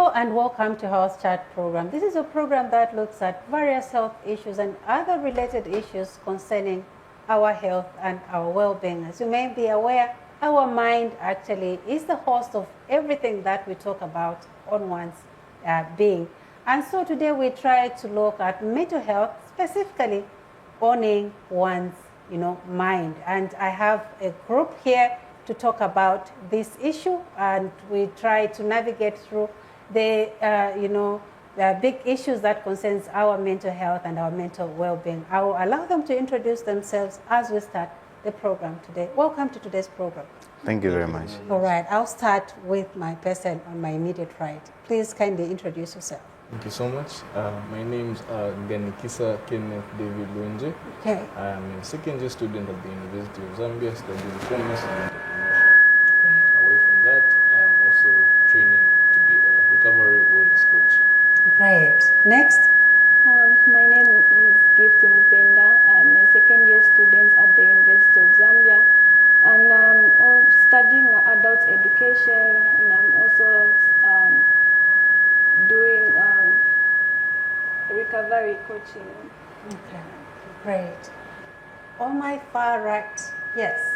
Hello and welcome to Health Chat program. This is a program that looks at various health issues and other related issues concerning our health and our well-being. As you may be aware, our mind actually is the host of everything that we talk about on one's being. And so today we try to look at mental health, specifically owning one's mind. And I have a group here to talk about this issue, and we try to navigate through the big issues that concerns our mental health and our mental well-being. I will allow them to introduce themselves as we start the program today. Welcome to today's program. Thank you very much. All right, I'll start with my person on my immediate right. Please kindly introduce yourself. Thank you so much. My name is Ganikisa Kenneth David Lwenje. Okay. I am a second year student at the University of Zambia studying commerce and entrepreneurship. Away from that, I am also training to be a recovery wellness coach. Great. Next. My name is Gift Mupenda. I'm a second year student at the University of Zambia, and I'm studying adult education, and I'm also doing recovery coaching. Okay, great. On my far right, yes.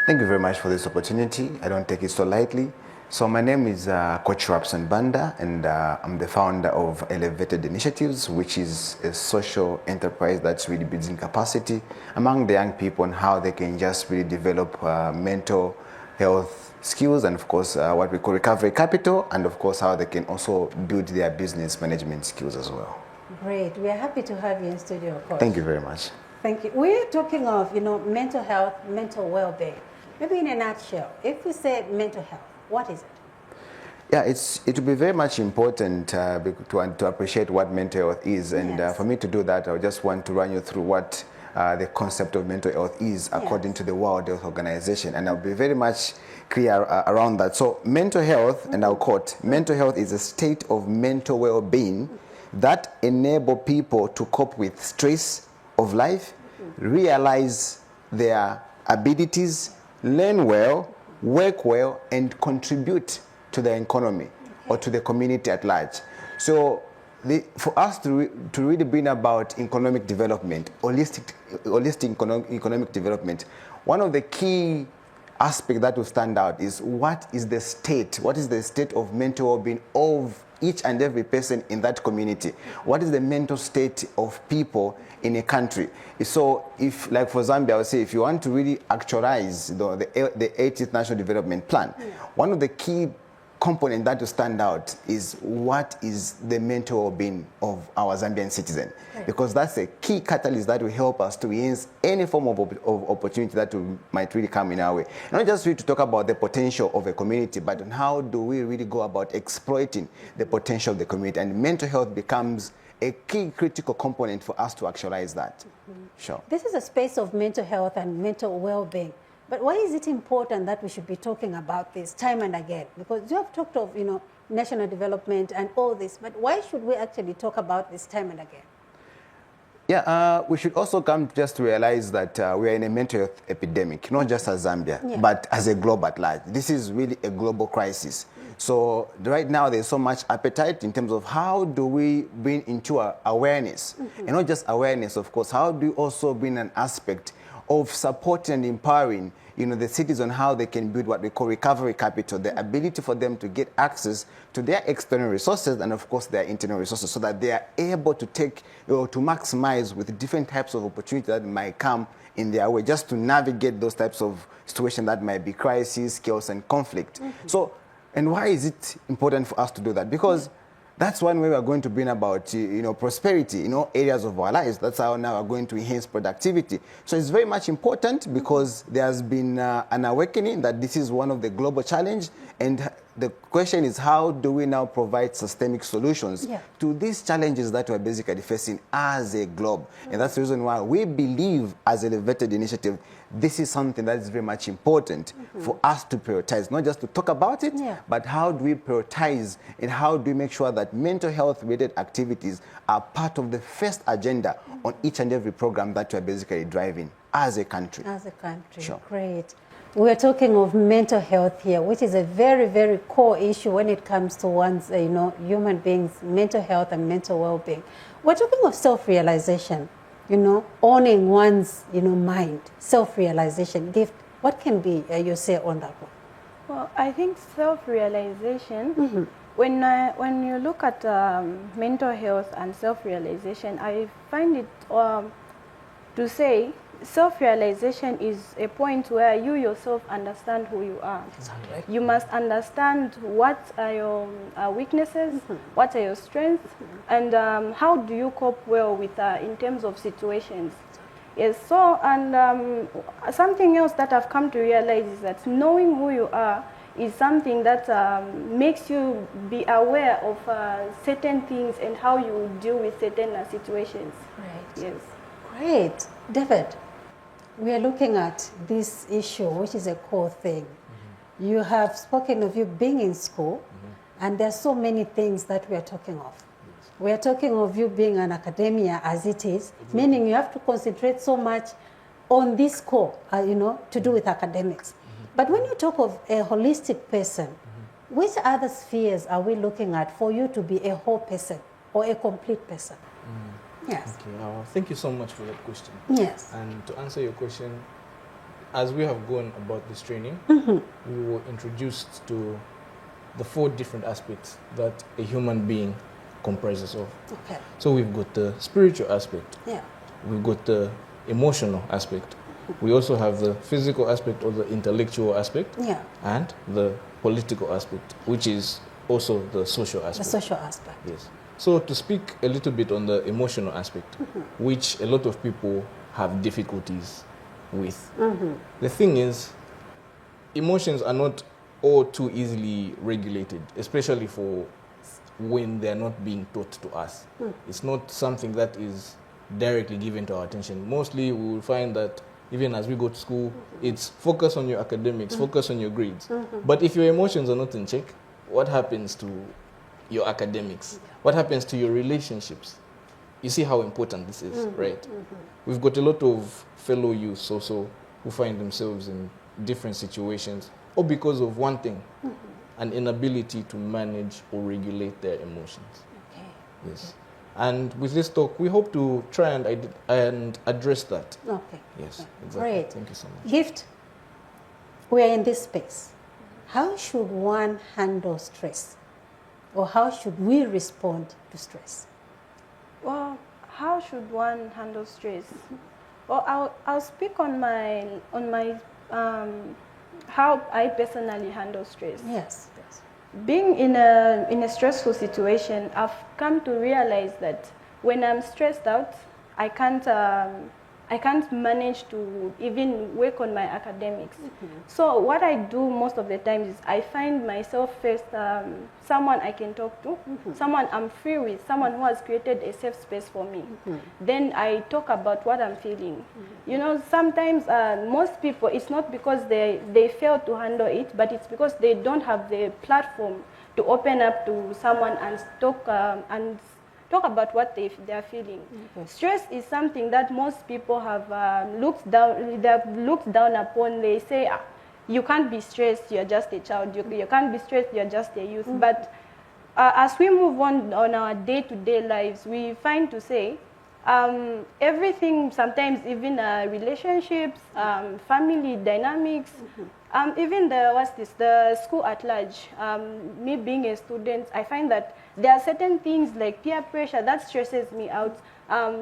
Thank you very much for this opportunity. I don't take it so lightly. So my name is Coach Rabson and I'm the founder of Elevated Initiatives, which is a social enterprise that's really building capacity among the young people on how they can just really develop mental health skills and of course what we call recovery capital, and of course how they can also build their business management skills as well. Great. We are happy to have you in studio, Coach. Thank you very much. Thank you. We're talking of, mental health, mental well-being. Maybe in a nutshell, if we say mental health, what is it? Yeah, it will be very much important to appreciate what mental health is. And Yes. for me to do that, I just want to run you through what the concept of mental health is according Yes. to the World Health Organization. And I'll be very much clear around that. So mental health, and I'll quote, mental health is a state of mental well-being that enable people to cope with stress of life, realize their abilities, learn well, work well, and contribute to the economy or to the community at large. So for us to really bring about economic development, holistic economic development, one of the key aspects that will stand out is what is the state of mental well-being of each and every person in that community. What is the mental state of people in a country? So if, like for Zambia, I would say, if you want to really actualize the 80th National Development Plan, one of the key components that will stand out is what is the mental well-being of our Zambian citizen. Right. Because that's a key catalyst that will help us to enhance any form of opportunity that might really come in our way. Not just really to talk about the potential of a community, but on how do we really go about exploiting the potential of the community. And mental health becomes a key critical component for us to actualize that. Sure. This is a space of mental health and mental well-being. But why is it important that we should be talking about this time and again? Because you have talked of, national development and all this, but why should we actually talk about this time and again? Yeah, we should also come just to realize that we are in a mental health epidemic, not just as Zambia, but as a globe at large. This is really a global crisis. So right now there's so much appetite in terms of how do we bring into awareness, and not just awareness, of course, how do we also bring an aspect of supporting and empowering the cities on how they can build what we call recovery capital, the ability for them to get access to their external resources and of course their internal resources, so that they are able to take to maximize with different types of opportunities that might come in their way, just to navigate those types of situations that might be crisis, chaos, and conflict. So, and why is it important for us to do that? Because that's one way we are going to bring about, prosperity in all areas of our lives. That's how now we're going to enhance productivity. So it's very much important because there has been an awakening that this is one of the global challenges. And the question is, how do we now provide systemic solutions to these challenges that we're basically facing as a globe? And that's the reason why we believe as Elevated Initiative, this is something that is very much important for us to prioritize, not just to talk about it, but how do we prioritize and how do we make sure that mental health related activities are part of the first agenda on each and every program that we're basically driving as a country. As a country, sure. Great. We're talking of mental health here, which is a very, very core issue when it comes to one's, human beings' mental health and mental well-being. We're talking of self-realization, owning one's, mind, self-realization. Gift, what can be your say on that one? Well, I think self-realization, when you look at mental health and self-realization, I find it to say self-realization is a point where you yourself understand who you are. Exactly. You must understand what are your weaknesses, what are your strengths, and how do you cope well with in terms of situations. Yes, so, and something else that I've come to realize is that knowing who you are is something that makes you be aware of certain things and how you deal with certain situations. Right. Yes. Great. David, we are looking at this issue, which is a core thing. You have spoken of you being in school, and there are so many things that we are talking of. We are talking of you being an academia as it is, meaning you have to concentrate so much on this core, to do with academics. But when you talk of a holistic person, which other spheres are we looking at for you to be a whole person or a complete person? Yes. Okay. Thank you so much for that question. Yes. And to answer your question, as we have gone about this training, we were introduced to the 4 different aspects that a human being comprises of. Okay. So we've got the spiritual aspect. Yeah. We've got the emotional aspect. We also have the physical aspect or the intellectual aspect. Yeah. And the political aspect, which is also the social aspect. The social aspect. Yes. So to speak a little bit on the emotional aspect, which a lot of people have difficulties with. The thing is, emotions are not all too easily regulated, especially for when they're not being taught to us. It's not something that is directly given to our attention. Mostly we will find that even as we go to school, it's focus on your academics, focus on your grades. But if your emotions are not in check, what happens to your academics? What happens to your relationships? You see how important this is, right? We've got a lot of fellow youths also who find themselves in different situations, or because of one thing, an inability to manage or regulate their emotions. Okay. Yes. And with this talk, we hope to try and address that. Okay. Yes, exactly. Great. Thank you so much. Gift, we are in this space. How should one handle stress? Or how should we respond to stress? Well, how should one handle stress? Well, I'll speak on my how I personally handle stress. Yes. Yes. Being in a stressful situation, I've come to realize that when I'm stressed out, I can't manage to even work on my academics. So what I do most of the time is I find myself first someone I can talk to, someone I'm free with, someone who has created a safe space for me. Then I talk about what I'm feeling. Sometimes most people, it's not because they fail to handle it, but it's because they don't have the platform to open up to someone and talk about what they are feeling. Stress is something that most people have looked down upon. They say, you can't be stressed, you're just a child. You can't be stressed, you're just a youth. But as we move on our day-to-day lives, we find to say, everything, sometimes even relationships, family dynamics, even the school at large. Me being a student, I find that there are certain things like peer pressure that stresses me out,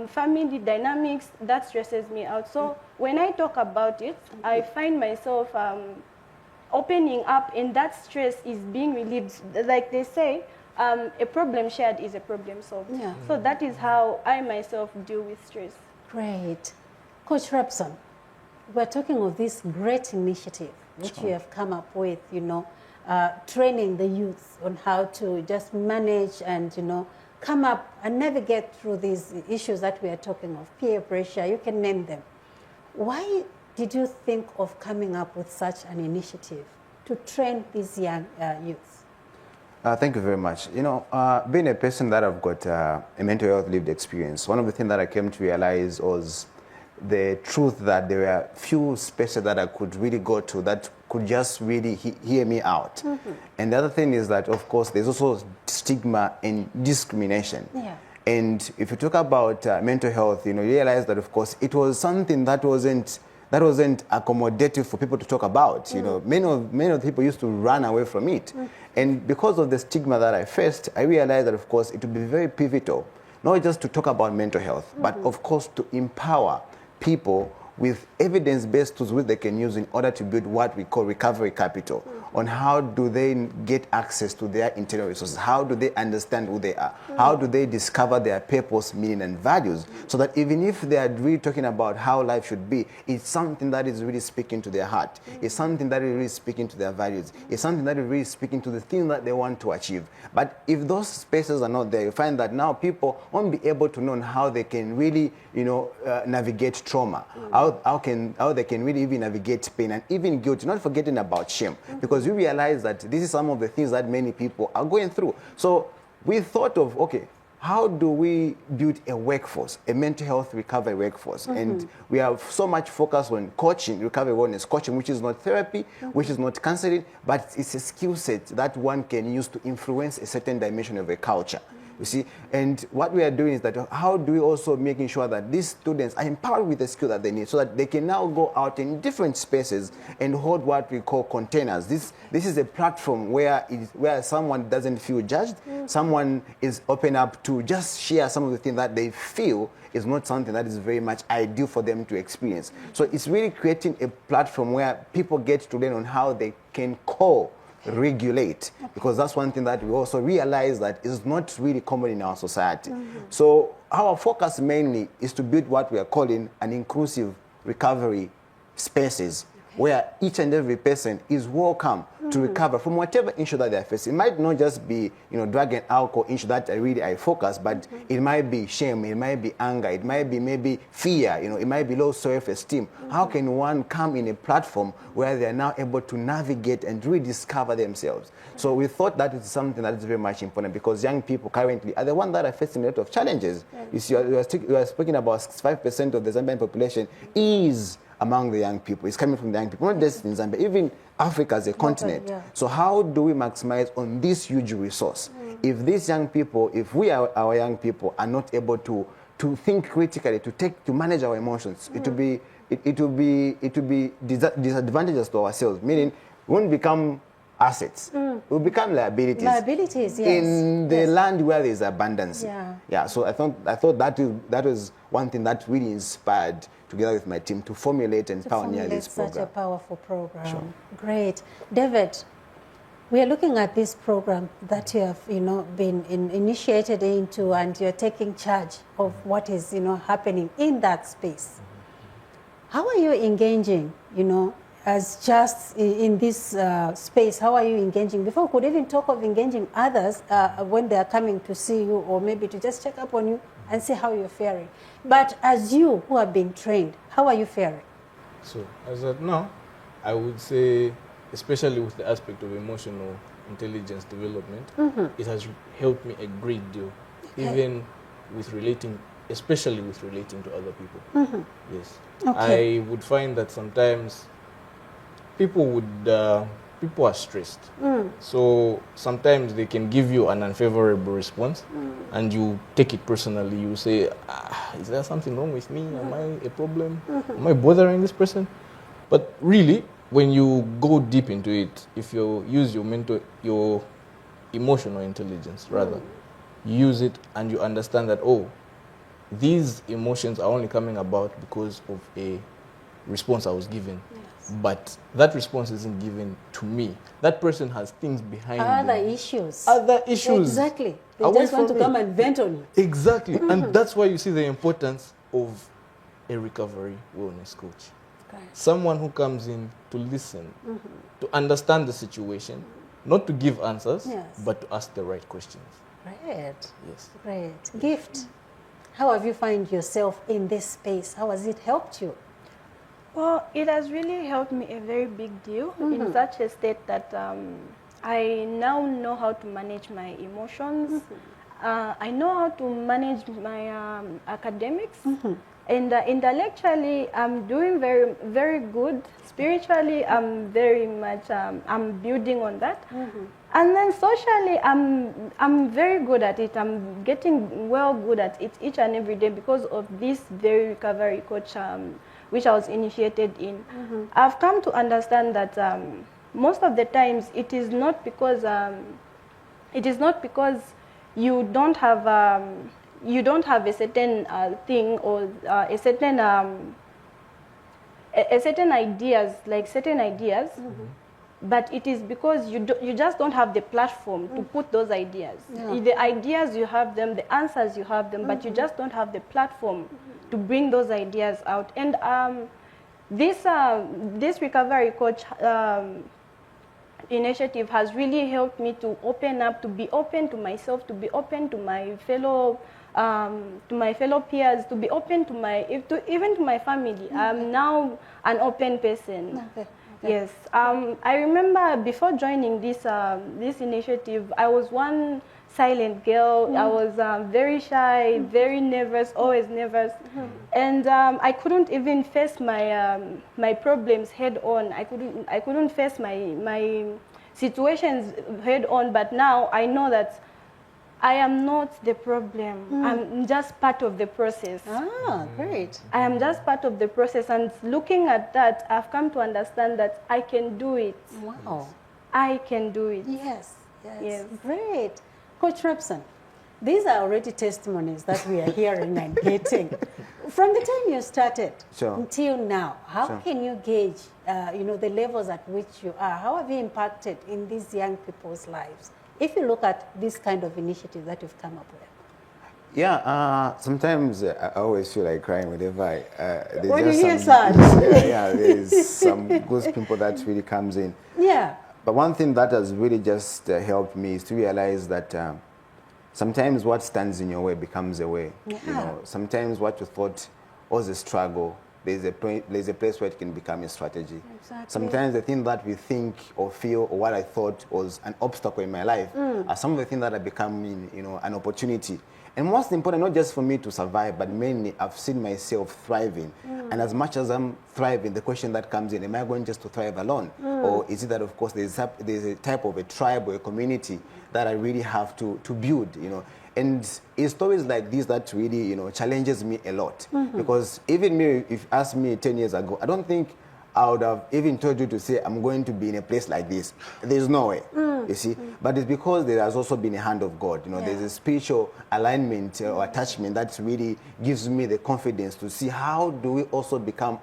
family dynamics that stresses me out. So when I talk about it, I find myself opening up, and that stress is being relieved. Like they say, a problem shared is a problem solved. Yeah. So that is how I myself deal with stress. Great. Coach Rabson, we're talking of this great initiative which you have come up with, training the youth on how to just manage and, come up and navigate through these issues that we are talking of, peer pressure, you can name them. Why did you think of coming up with such an initiative to train these young youths? Thank you very much. Being a person that I've got a mental health lived experience, one of the things that I came to realize was the truth that there were few spaces that I could really go to that could just really hear me out. And the other thing is that, of course, there's also stigma and discrimination. Yeah. And if you talk about mental health, you realize that, of course, it was something that wasn't accommodative for people to talk about. Many of the people used to run away from it. And because of the stigma that I faced, I realized that, of course, it would be very pivotal, not just to talk about mental health, but of course to empower people with evidence-based tools which they can use in order to build what we call recovery capital, on how do they get access to their internal resources, how do they understand who they are, how do they discover their purpose, meaning and values, so that even if they are really talking about how life should be, it's something that is really speaking to their heart, it's something that is really speaking to their values, it's something that is really speaking to the thing that they want to achieve. But if those spaces are not there, you find that now people won't be able to know how they can really, navigate trauma, how they can really even navigate pain and even guilt, not forgetting about shame, because you realize that this is some of the things that many people are going through. So we thought of, okay, how do we build a workforce, a mental health recovery workforce? And we have so much focus on coaching, recovery wellness coaching, which is not therapy, which is not counseling, but it's a skill set that one can use to influence a certain dimension of a culture. You see, and what we are doing is that how do we also making sure that these students are empowered with the skill that they need so that they can now go out in different spaces and hold what we call containers. This is a platform where someone doesn't feel judged, someone is open up to just share some of the things that they feel is not something that is very much ideal for them to experience. So it's really creating a platform where people get to learn on how they can regulate, because that's one thing that we also realize that is not really common in our society. So our focus mainly is to build what we are calling an inclusive recovery spaces, where each and every person is welcome to recover from whatever issue that they're facing. It might not just be, drug and alcohol issue that I focus, but it might be shame, it might be anger, it might be maybe fear, it might be low self-esteem. How can one come in a platform where they are now able to navigate and rediscover themselves? So we thought that is something that is very much important, because young people currently are the ones that are facing a lot of challenges. You see, you are speaking about 65% of the Zambian population is among the young people. It's coming from the young people, not just in Zambia, even Africa as a continent. So how do we maximize on this huge resource? If these young people, if our young people are not able to think critically, to manage our emotions, it will be disadvantageous to ourselves, meaning we won't become assets. Will become liabilities. Liabilities, yes. In the land where there is abundance. Yeah. So I thought that was one thing that really inspired, together with my team, to formulate and pioneer this program. Such a powerful program. Sure. Great. David, we are looking at this program that you have, been initiated into, and you're taking charge of what is, happening in that space. How are you engaging, as just in this space? How are you engaging? Before we could even talk of engaging others when they are coming to see you, or maybe to just check up on you and see how you're faring. But as you who have been trained, how are you faring? So as of now, I would say, especially with the aspect of emotional intelligence development, it has helped me a great deal, even with especially with relating to other people. Yes. Okay. I would find that sometimes people are stressed. So sometimes they can give you an unfavorable response, and you take it personally. You say, is there something wrong with me? Am I a problem? Am I bothering this person? But really, when you go deep into it, if you use your emotional intelligence, rather, use it, and you understand that, these emotions are only coming about because of a response I was given. But that response isn't given to me. That person has things behind Other them. issues. Other issues. Exactly. They away just want to from me. come and vent on you. Exactly. And that's why you see the importance of a recovery wellness coach. Okay. Someone who comes in to listen, to understand the situation, not to give answers, but to ask the right questions. Great. Yes. Great. Gift. How have you found yourself in this space? How has it helped you? Well, it has really helped me a very big deal in such a state that I now know how to manage my emotions. I know how to manage my academics. And intellectually, I'm doing very, very good. Spiritually, I'm very much, I'm building on that. And then socially, I'm very good at it. I'm getting well good at it each and every day because of this very recovery coach, which I was initiated in. I've come to understand that most of the times it is not because you don't have a certain thing or a certain ideas, like certain ideas, but it is because you just don't have the platform to put those ideas. The ideas you have them, the answers you have them, but you just don't have the platform to bring those ideas out. And this recovery coach initiative has really helped me to open up, to be open to myself, to be open to my fellow peers, to be open to even to my family. I'm now an open person. Yes. I remember before joining this initiative, I was one silent girl. I was very shy, very nervous, always nervous, and I couldn't even face my problems head on. I couldn't face my situations head on. But now I know that I am not the problem. I'm just part of the process. Ah, great. I am just part of the process, and looking at that, I've come to understand that I can do it. Wow. I can do it. Yes, yes. Yes. Great. Coach Rabson, these are already testimonies that we are hearing and getting. From the time you started until now, how can you gauge the levels at which you are? How have you impacted in these young people's lives? If you look at this kind of initiative that you've come up with. Yeah, sometimes I always feel like crying whenever when you hear sad. There's some good people that really comes in. Yeah. But one thing that has really just helped me is to realize that sometimes what stands in your way becomes a way. Yeah. You know, sometimes what you thought was a struggle, there's a place where it can become a strategy. Exactly. Sometimes the thing that we think or feel or what I thought was an obstacle in my life are some of the things that are becoming, an opportunity. And most important, not just for me to survive, but mainly I've seen myself thriving. And as much as I'm thriving, the question that comes in, am I going just to thrive alone? Or is it that, of course, there's a type of a tribe or a community that I really have to build, And it's stories like this that really, challenges me a lot. Because even me, if you asked me 10 years ago, I don't think I would have even told you to say, I'm going to be in a place like this. There's no way, you see. But it's because there has also been a hand of God. There's a spiritual alignment or attachment that really gives me the confidence to see how do I also become,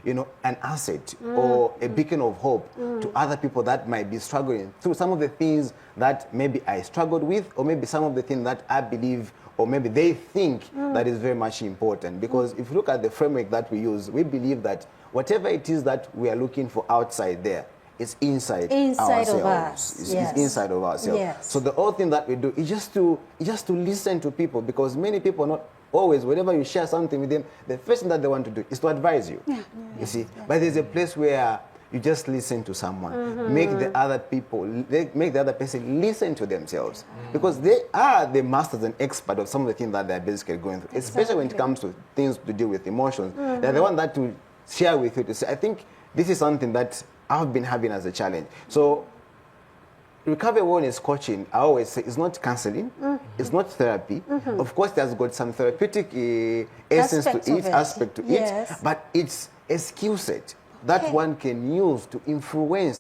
an asset or a beacon of hope to other people that might be struggling through some of the things that maybe I struggled with, or maybe some of the things that I believe or maybe they think that is very much important. Because if you look at the framework that we use, we believe that whatever it is that we are looking for outside there, it's inside ourselves. Of us. It's inside of ourselves. Yes. So the whole thing that we do is just to listen to people, because many people not always, whenever you share something with them, the first thing that they want to do is to advise you. You see, but there's a place where you just listen to someone, make the other person listen to themselves, because they are the masters and experts of some of the things that they're basically going through, especially when it comes to things to do with emotions. They're the one that to share with you to say, I think this is something that I've been having as a challenge. So recovery wellness coaching, I always say, is not counseling, it's not therapy. Of course, there's got some therapeutic essence aspect to it, but it's a skill set that one can use to influence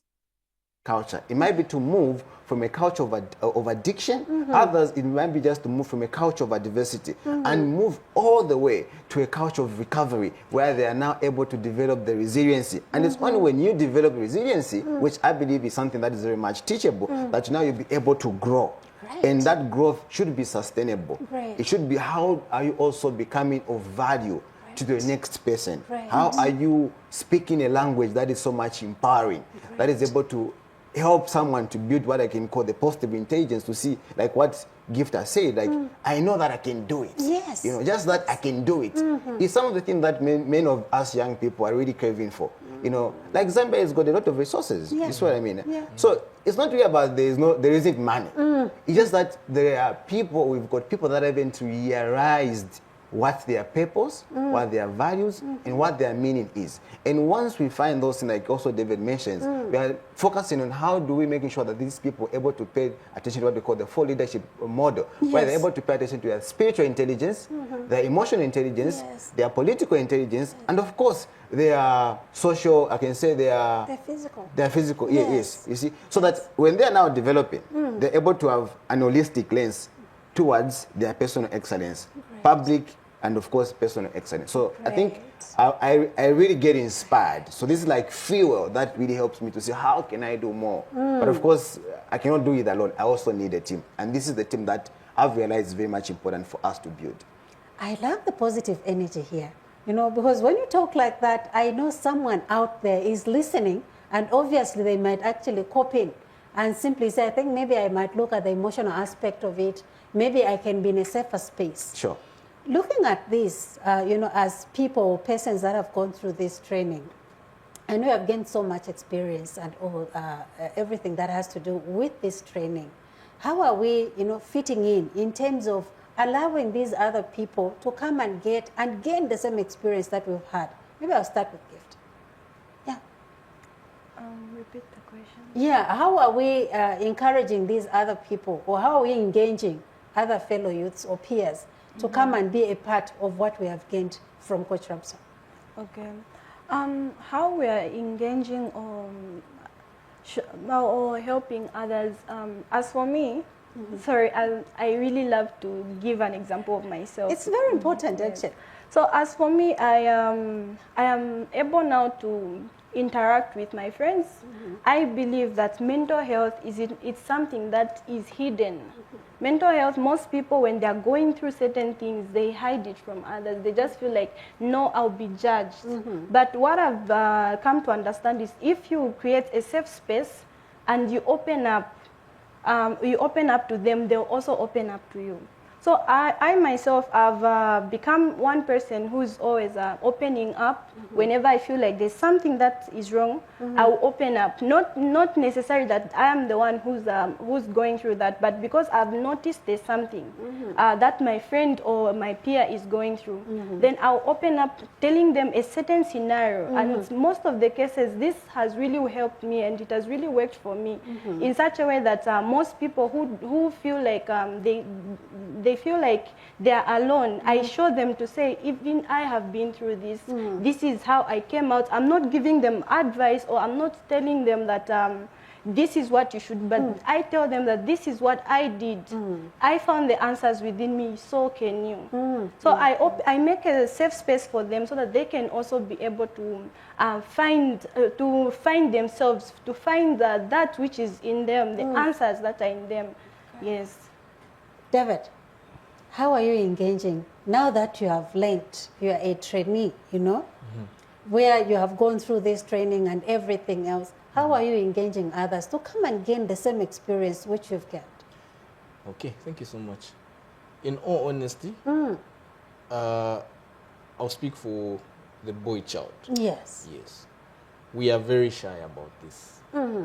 culture. It might be to move from a culture of addiction. Others, it might be just to move from a culture of diversity and move all the way to a culture of recovery, where they are now able to develop the resiliency. And it's only when you develop resiliency, which I believe is something that is very much teachable, that now you'll be able to grow. Right. And that growth should be sustainable. Right. It should be, how are you also becoming of value to the next person? Right. How are you speaking a language that is so much empowering, that is able to help someone to build what I can call the positive intelligence, to see, like what Gift has said, like, I know that I can do it. Yes. Just that I can do it. It's some of the things that many of us young people are really craving for. Like Zambia has got a lot of resources. That's what I mean. Yeah. So it's not really about there isn't money. It's just that there are people, we've got people that haven't realized what their purpose, what their values, and what their meaning is. And once we find those things, like also David mentions, we are focusing on how do we making sure that these people are able to pay attention to what we call the full leadership model, where they're able to pay attention to their spiritual intelligence, their emotional intelligence, their political intelligence, and of course, their social, I can say their physical. Their physical, yes. You see, so that when they are now developing, they're able to have an holistic lens towards their personal excellence, public, and of course, personal excellence. So I think I really get inspired. So this is like fuel that really helps me to say, how can I do more? But of course, I cannot do it alone. I also need a team. And this is the team that I've realized is very much important for us to build. I love the positive energy here. You know, because when you talk like that, I know someone out there is listening, and obviously they might actually cop in and simply say, I think maybe I might look at the emotional aspect of it. Maybe I can be in a safer space. Sure. Looking at this, you know, as people, persons that have gone through this training, I know you have gained so much experience and all, everything that has to do with this training. How are we, you know, fitting in terms of allowing these other people to come and get and gain the same experience that we've had? Maybe I'll start with Gift. Yeah. Repeat the question. Yeah, how are we encouraging these other people, or how are we engaging other fellow youths or peers to come and be a part of what we have gained from Coach Rabson? Okay. How we are engaging or helping others. As for me, sorry, I really love to give an example of myself. It's very important, actually. So as for me, I am able now to interact with my friends. I believe that mental health it's something that is hidden. Mental health, most people, when they are going through certain things, they hide it from others. They just feel like, no, I'll be judged. But what I've come to understand is, if you create a safe space and you open up to them, they'll also open up to you. So I myself have become one person who's always opening up. Whenever I feel like there's something that is wrong, I will open up. Not necessarily that I am the one who's going through that, but because I've noticed there's something that my friend or my peer is going through, then I'll open up, telling them a certain scenario. And most of the cases, this has really helped me, and it has really worked for me in such a way that most people who feel like they feel like they are alone, I show them to say, even I have been through this. This is how I came out. I'm not giving them advice, or I'm not telling them that this is what you should, but I tell them that this is what I did. I found the answers within me, so can you. So I make a safe space for them so that they can also be able to find themselves, to find that which is in them, the answers that are in them. Yes. David, how are you engaging now that you have learned, you are a trainee, you know, where you have gone through this training and everything else? How are you engaging others to come and gain the same experience which you've gained? Okay, thank you so much. In all honesty, I'll speak for the boy child. Yes. Yes. We are very shy about this.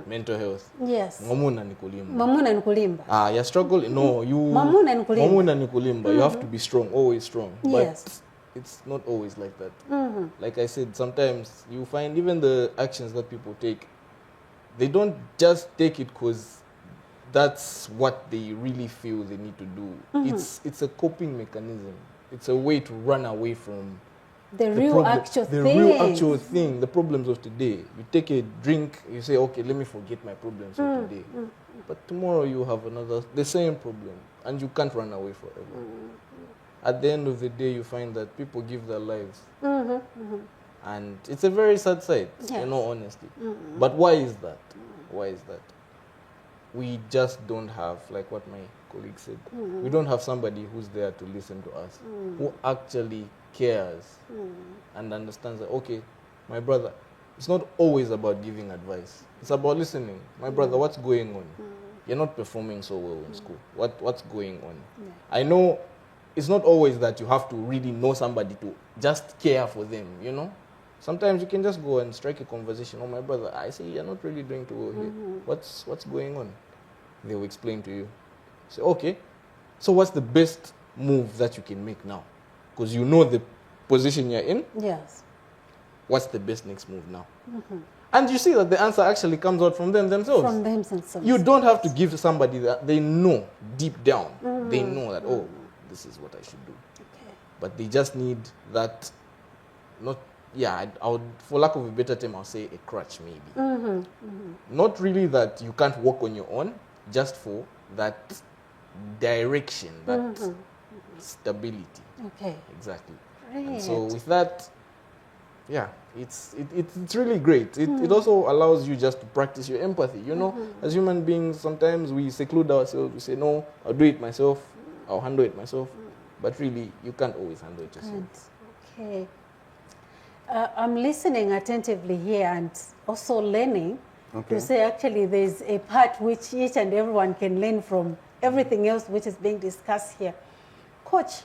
Mental health. Yes. Mamuna nikulimba. Mamuna nikulimba. You struggle. No, you. Mamuna nikulimba. Mamuna nikulimba. You have to be strong, always strong. Yes. But it's not always like that. Like I said, sometimes you find even the actions that people take, they don't just take it because that's what they really feel they need to do. It's a coping mechanism. It's a way to run away from the real actual thing, the problems of today. You take a drink, you say, okay, let me forget my problems of today. But tomorrow you have the same problem, and you can't run away forever. At the end of the day, you find that people give their lives. And it's a very sad sight, in all honesty. But why is that? Why is that? We just don't have, like what my colleague said, we don't have somebody who's there to listen to us, who actually cares and understands that, okay, my brother, it's not always about giving advice. It's about listening. My brother, what's going on? You're not performing so well in school. What's going on? I know it's not always that you have to really know somebody to just care for them, you know? Sometimes you can just go and strike a conversation. Oh, my brother, I see you're not really doing too well here. What's going on? They will explain to you. Say, okay, so what's the best move that you can make now? because you know the position you're in. Yes. What's the best next move now? And you see that the answer actually comes out from them themselves. From themselves. You don't have to give to somebody that they know deep down. They know that, oh, this is what I should do. Okay. But they just need that, I would, for lack of a better term, I'll say a crutch maybe. Not really that you can't walk on your own, just for that direction, that stability. Okay. Exactly. Right. And so with that, it's really great. It also allows you just to practice your empathy. You know, as human beings, sometimes we seclude ourselves. We say, no, I'll do it myself. I'll handle it myself. But really, you can't always handle it yourself. Okay. I'm listening attentively here and also learning to say actually there's a part which each and everyone can learn from everything else which is being discussed here. Coach,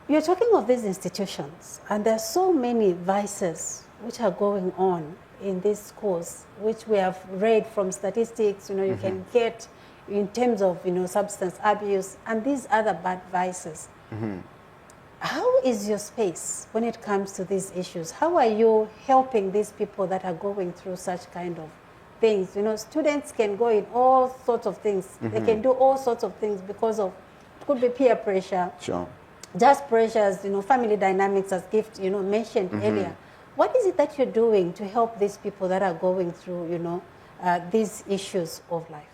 you're talking of these institutions, and there are so many vices which are going on in these schools, which we have read from statistics, you can get in terms of, substance abuse and these other bad vices. How is your space when it comes to these issues? How are you helping these people that are going through such kind of things? Students can go in all sorts of things. They can do all sorts of things because of, it could be peer pressure. Sure. Just pressures, family dynamics, as Gift, mentioned earlier. What is it that you're doing to help these people that are going through, these issues of life?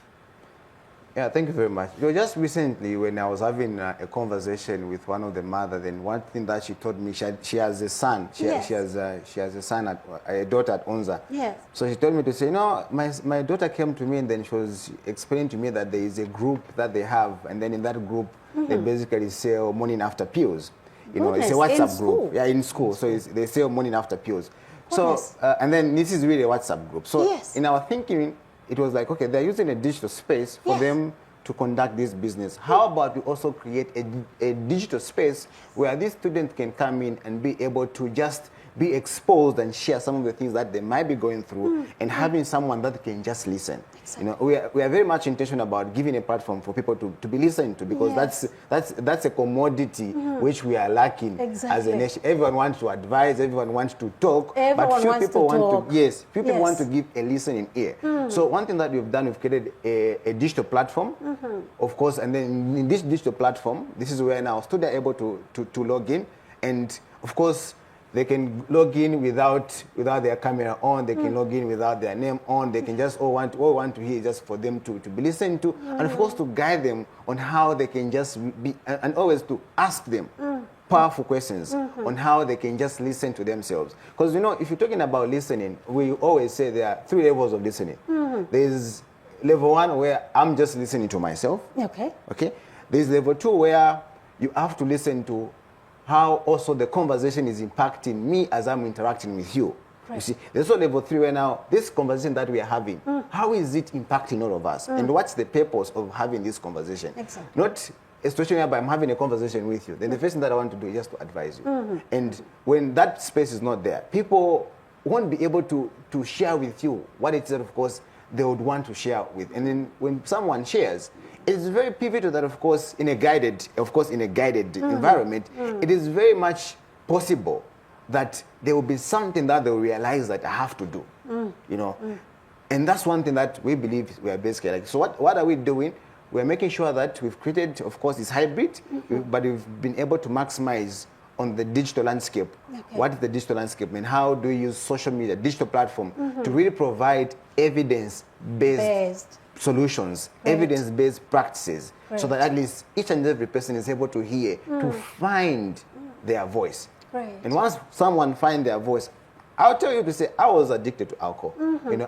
Yeah, thank you very much. Just recently, when I was having a conversation with one of the mothers, then one thing that she told me, she has a son. She has a son, a daughter at ONCES. Yes. So she told me to say, my daughter came to me and then she was explaining to me that there is a group that they have, and then in that group, they basically sell morning after pills. It's a WhatsApp group. Yeah, in school. So they sell morning after pills. So, and then this is really a WhatsApp group. So in our thinking, it was like, okay, they're using a digital space for them to conduct this business. How about we also create a digital space where these students can come in and be able to just be exposed and share some of the things that they might be going through, and having someone that can just listen. Exactly. We are very much intentional about giving a platform for people to be listened to, because that's a commodity which we are lacking as a nation. Everyone wants to advise, everyone wants to talk, but few people want to give a listening ear. So one thing that we've done, we've created a digital platform, of course, and then in this digital platform, this is where now students are able to log in, and of course, they can log in without their camera on. They can log in without their name on. They can just all want to hear just for them to be listened to, and of course to guide them on how they can just be, and always to ask them powerful questions on how they can just listen to themselves. Because if you're talking about listening, we always say there are 3 levels of listening. There's level 1 where I'm just listening to myself. Okay. There's level 2 where you have to listen to how also the conversation is impacting me as I'm interacting with you. Right. You see, there's also level 3 where now this conversation that we are having, how is it impacting all of us? And what's the purpose of having this conversation? Exactly. Not a situation where I'm having a conversation with you. Then the first thing that I want to do is just to advise you. And when that space is not there, people won't be able to share with you what it is that, of course, they would want to share with. And then when someone shares, it's very pivotal that, of course, in a guided environment, it is very much possible that there will be something that they will realize that I have to do, And that's one thing that we believe we are basically like. So what are we doing? We're making sure that we've created, of course, this hybrid, but we've been able to maximize on the digital landscape. What is the digital landscape, and how do we use social media, digital platform, to really provide evidence-based solutions, evidence-based practices, so that at least each and every person is able to hear, to find their voice. And once someone finds their voice, I'll tell you to say, I was addicted to alcohol.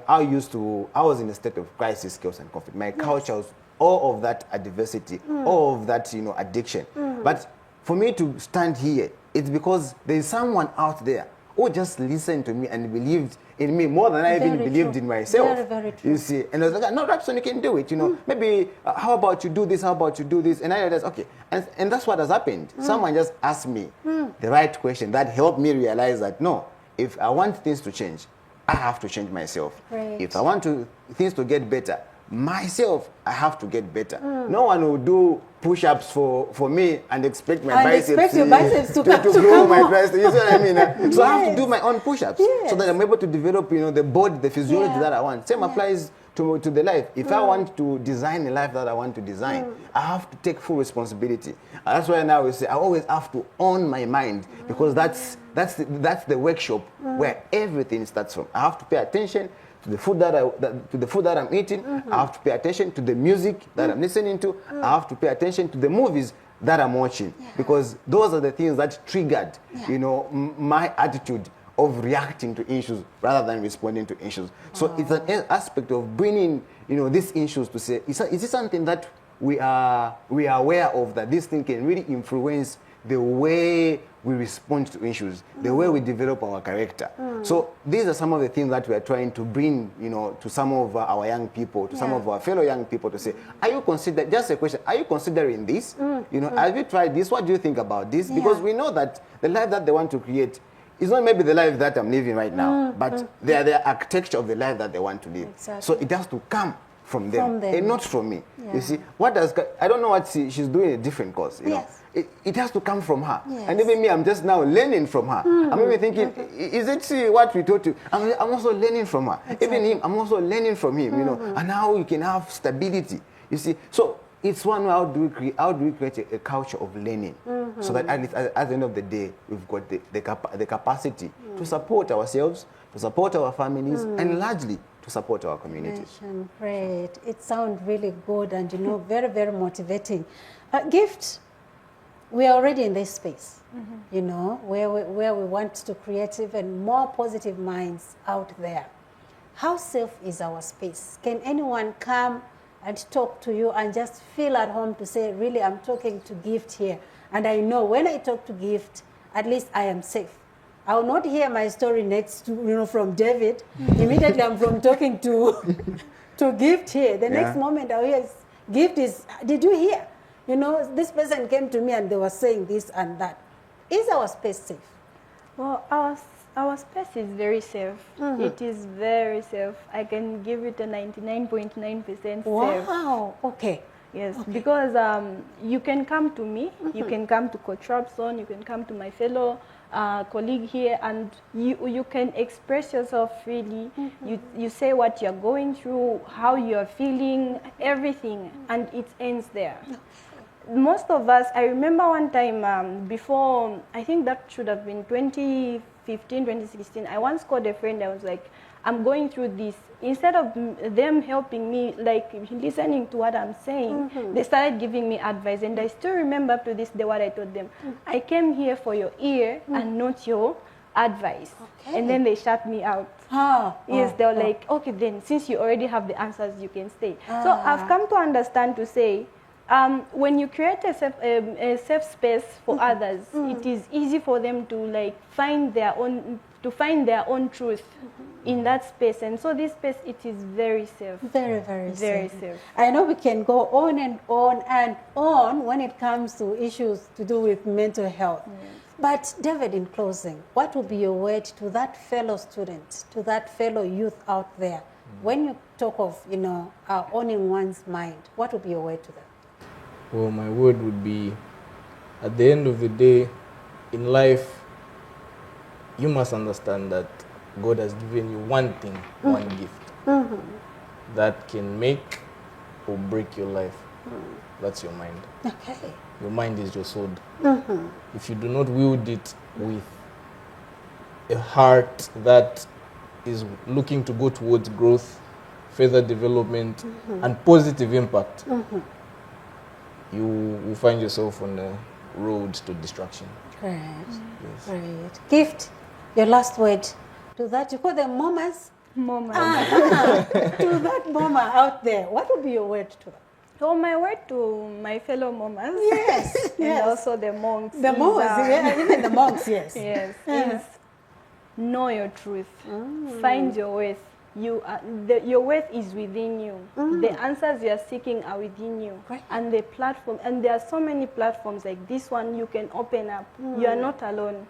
I was in a state of crisis, chaos, and conflict. My culture was all of that adversity, all of that, addiction. But for me to stand here, it's because there is someone out there who just listened to me and believed in me more than I even believed in myself. Very, very true. You see, and I was like, no, Rabson, you can do it. Maybe how about you do this? How about you do this? And I realized, okay, and that's what has happened. Someone just asked me the right question that helped me realize that no, if I want things to change, I have to change myself. If I want things to get better, myself, I have to get better. No one will do push-ups for me and expect my biceps to grow my biceps. You see what I mean? Yes. So I have to do my own push-ups so that I'm able to develop, the body, the physiology that I want. Same applies to the life. If I want to design a life that I want to design, I have to take full responsibility. And that's why now we say I always have to own my mind, because that's the workshop where everything starts from. I have to pay attention to the food that I'm eating. I have to pay attention to the music that I'm listening to. I have to pay attention to the movies that I'm watching, because those are the things that triggered, my attitude of reacting to issues rather than responding to issues. So it's an aspect of bringing, these issues to say, is this something that we are aware of, that this thing can really influence the way we respond to issues, the way we develop our character. So these are some of the things that we are trying to bring, to some of our young people, to some of our fellow young people, to say, are you considering, just a question, are you considering this? Have you tried this? What do you think about this? Because we know that the life that they want to create is not maybe the life that I'm living right now, but they are the architecture of the life that they want to live. Exactly. So it has to come from them, and not from me. You see, I don't know what she's doing a different course, you know. It has to come from her. And even me, I'm just now learning from her. I'm even thinking, is it what we taught you? I'm also learning from her. Even him, I'm also learning from him, and how we can have stability. You see, so it's one, how do we create a culture of learning, so that at least at the end of the day, we've got the capacity to support ourselves, to support our families, and largely to support our communities. Great. It sounds really good and, very, very motivating. Gift, we are already in this space, where we want to create even more positive minds out there. How safe is our space? Can anyone come and talk to you and just feel at home to say, really, I'm talking to Gift here, and I know when I talk to Gift, at least I am safe. I will not hear my story next to, from David. Immediately I'm from talking to Gift here. The next moment I'll hear, Gift is, did you hear? This person came to me and they were saying this and that. Is our space safe? Well, our space is very safe. It is very safe. I can give it a 99.9% safe. Wow, okay. Yes, because you can come to me, you can come to Coach Rabson, you can come to my fellow colleague here, and you can express yourself freely. You say what you're going through, how you're feeling, everything, and it ends there. Most of us, I remember one time before, I think that should have been 2015, 2016, I once called a friend. I was like, I'm going through this. Instead of them helping me, like listening to what I'm saying, they started giving me advice. And I still remember up to this day what I told them. I came here for your ear and not your advice. Okay. And then they shut me out. Yes, they were like, okay, then since you already have the answers, you can stay. So I've come to understand to say, when you create a safe space for others, it is easy for them to find their own truth in that space. And so this space, it is very safe. Very, very safe. Very safe. I know we can go on and on and on when it comes to issues to do with mental health. But David, in closing, what would be your word to that fellow student, to that fellow youth out there? When you talk of, owning one's mind, what would be your word to them? Well, my word would be, at the end of the day, in life, you must understand that God has given you one thing, one gift, that can make or break your life. That's your mind. Okay. Your mind is your sword. If you do not wield it with a heart that is looking to go towards growth, further development, and positive impact, you will find yourself on the road to destruction. Great. Yes. Great. Gift, your last word to that, you call them mamas? Mamas. To that mama out there, what would be your word to them? So my word to my fellow mamas, and also the monks. The monks, even the monks, yes. Yes, is know your truth. Find your worth. Your worth is within you. The answers you are seeking are within you. Right. And the platform, and there are so many platforms like this one you can open up. You are not alone.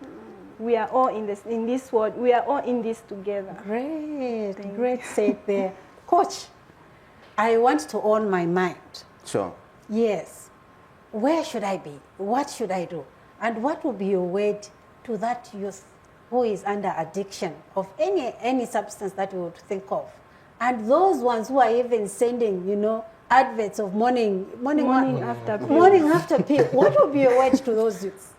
We are all in this world. We are all in this together. Great, great said there. Coach, I want to own my mind. Sure. Yes. Where should I be? What should I do? And what would be your word to that youth who is under addiction of any substance that you would think of? And those ones who are even sending, adverts of morning after pill. Morning after pill. What would be your word to those youths?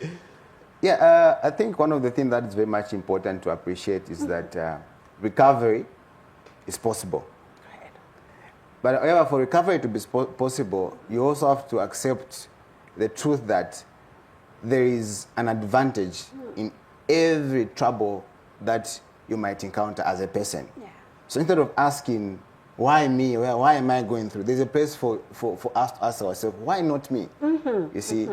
Yeah, I think one of the things that is very much important to appreciate is that recovery is possible. Right. But however, for recovery to be possible, you also have to accept the truth that there is an advantage in every trouble that you might encounter as a person. Yeah. So instead of asking, why me? Why am I going through? There's a place for us to ask ourselves, why not me? You see?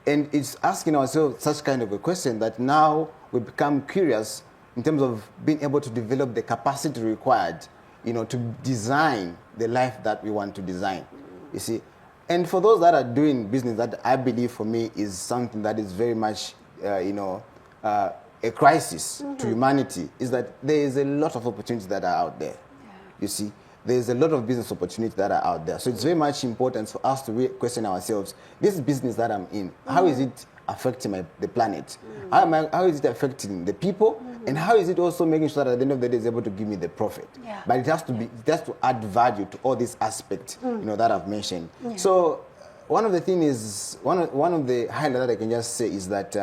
And it's asking ourselves such kind of a question that now we become curious in terms of being able to develop the capacity required, to design the life that we want to design. You see? And for those that are doing business, that I believe for me is something that is very much, a crisis to humanity, is that there is a lot of opportunities that are out there. Yeah. You see? There's a lot of business opportunities that are out there. So it's very much important for us to question ourselves, this business that I'm in, how is it affecting the planet? How is it affecting the people? And how is it also making sure that at the end of the day it's able to give me the profit? Yeah. But it has to add value to all these aspects, that I've mentioned. Yeah. So one of the things is, one of the highlights that I can just say is that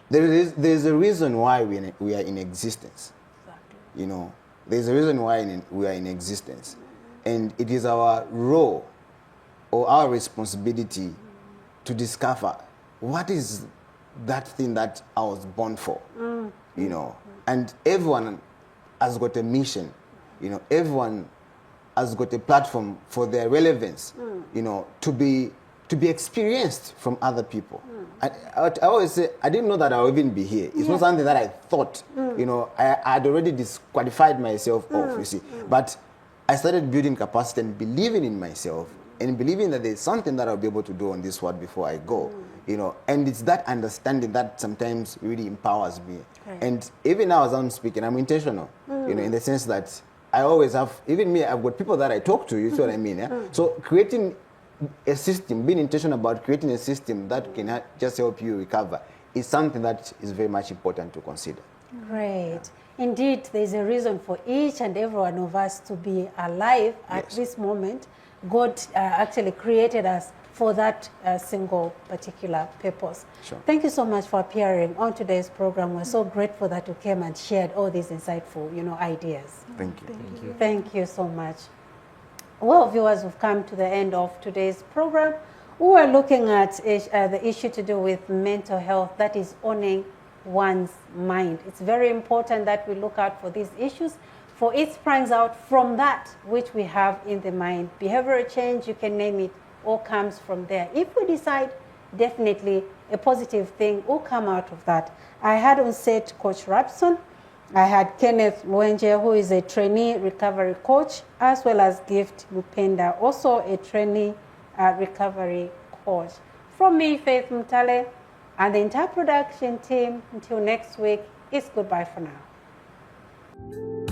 there is a reason why we are in existence. Exactly. There's a reason why we are in existence. And it is our role or our responsibility to discover what is that thing that I was born for. And everyone has got a mission. Everyone has got a platform for their relevance, to be experienced from other people. I always say, I didn't know that I would even be here. It's not something that I thought, I had already disqualified myself off, you see. But I started building capacity and believing in myself and believing that there's something that I'll be able to do on this world before I go, And it's that understanding that sometimes really empowers me. Right. And even now as I'm speaking, I'm intentional, in the sense that I always have, even me, I've got people that I talk to, you see what I mean? Yeah? So creating a system, being intentional about creating a system that can just help you recover is something that is very much important to consider. Great. Indeed, there's a reason for each and every one of us to be alive at this moment. God actually created us for that single particular purpose. Sure. Thank you so much for appearing on today's program. We're so grateful that you came and shared all these insightful, ideas. Thank you. Thank you so much. Well, viewers, we've come to the end of today's program. We were looking at the issue to do with mental health, that is owning one's mind. It's very important that we look out for these issues, for it springs out from that which we have in the mind. Behavioral change, you can name it, all comes from there. If we decide, definitely a positive thing will come out of that. I had on set Coach Rabson. I had Kenneth Lwenje, who is a trainee recovery coach, as well as Gift Mupenda, also a trainee recovery coach. From me, Faith Mutale, and the entire production team, until next week, it's goodbye for now.